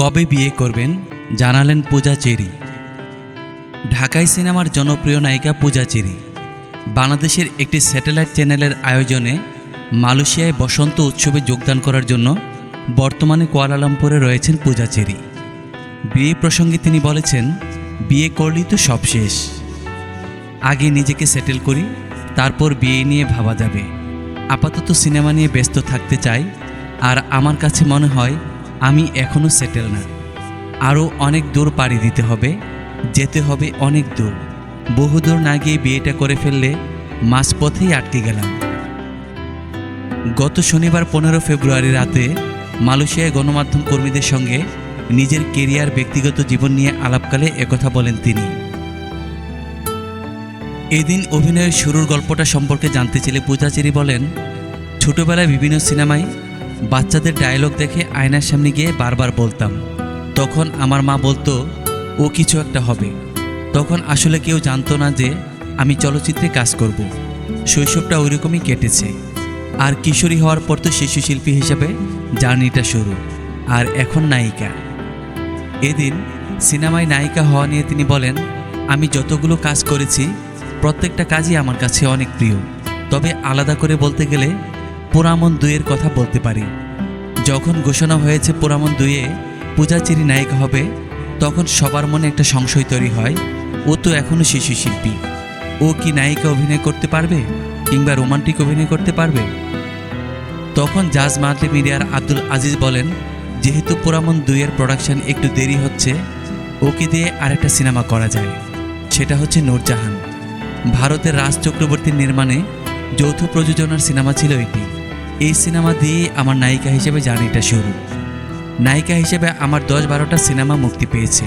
কবে বিয়ে করবেন জানালেন পূজা চেরি। ঢাকাই সিনেমার জনপ্রিয় নায়িকা পূজা চেরি বাংলাদেশের একটি স্যাটেলাইট চ্যানেলের আয়োজনে মালয়েশিয়ায় বসন্ত উৎসবে যোগদান করার জন্য বর্তমানে কুয়ালালামপুরে রয়েছেন পূজা চেরি। বিয়ে প্রসঙ্গে তিনি বলেছেন, বিয়ে করলেই তো সব শেষ, আগে নিজেকে সেটেল করি, তারপর বিয়ে নিয়ে ভাবা যাবে। আপাতত সিনেমা নিয়ে ব্যস্ত থাকতে চাই, আর আমার কাছে মনে হয় আমি এখনও সেটেল না, আরও অনেক দূর পাড়ি দিতে হবে, যেতে হবে অনেক দূর। বহুদূর না গিয়ে বিয়েটা করে ফেললে মাঝপথেই আটকে গেলাম। গত শনিবার 15 ফেব্রুয়ারি রাতে মালয়েশিয়ায় গণমাধ্যম কর্মীদের সঙ্গে নিজের কেরিয়ার, ব্যক্তিগত জীবন নিয়ে আলাপকালে একথা বলেন তিনি। এদিন অভিনয়ের শুরুর গল্পটা সম্পর্কে জানতে চাইলে পূজা চেরি বলেন, ছোটবেলায় বিভিন্ন সিনেমায় বাচ্চাদের ডায়লগ দেখে আয়নার সামনে গিয়ে বারবার বলতাম। তখন আমার মা বলতো ও কিছু একটা হবে। তখন আসলে কেউ জানতো না যে আমি চলচ্চিত্রে কাজ করব। শৈশবটা ওইরকমই কেটেছে, আর কিশোরী হওয়ার পর তো শিশু শিল্পী হিসেবে জার্নিটা শুরু, আর এখন নায়িকা। এদিন সিনেমায় নায়িকা হওয়া নিয়ে তিনি বলেন, আমি যতগুলো কাজ করেছি প্রত্যেকটা কাজই আমার কাছে অনেক প্রিয়, তবে আলাদা করে বলতে গেলে পোড়ামন 2-এর কথা বলতে পারি। যখন ঘোষণা হয়েছে পোড়ামন 2-এ পূজা চেরি নায়িকা হবে, তখন সবার মনে একটা সংশয় তৈরি হয়, ও তো এখনও শিশু শিল্পী, ও কি নায়িকা অভিনয় করতে পারবে কিংবা রোমান্টিক অভিনয় করতে পারবে? তখন জাজ মাল্টিমিডিয়ার আব্দুল আজিজ বলেন, যেহেতু পোড়ামন 2-এর প্রোডাকশন একটু দেরি হচ্ছে, ওকে দিয়ে আরেকটা সিনেমা করা যায়, সেটা হচ্ছে নূরজাহান। ভারতের রাজ চক্রবর্তীর নির্মাণে যৌথ প্রযোজনার সিনেমা ছিল এটি। এই সিনেমা দিয়েই আমার নায়িকা হিসেবে জার্নিটা শুরু। নায়িকা হিসেবে আমার 10-12টা সিনেমা মুক্তি পেয়েছে।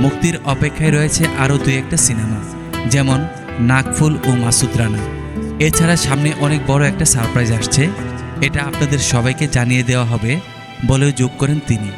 মুক্তির অপেক্ষায় রয়েছে আরও 2-1টা সিনেমা, যেমন নাকফুল ও মাসুদ রানা। এছাড়া সামনে অনেক বড় একটা সারপ্রাইজ আসছে, এটা আপনাদের সবাইকে জানিয়ে দেওয়া হবে বলেও যোগ করেন তিনি।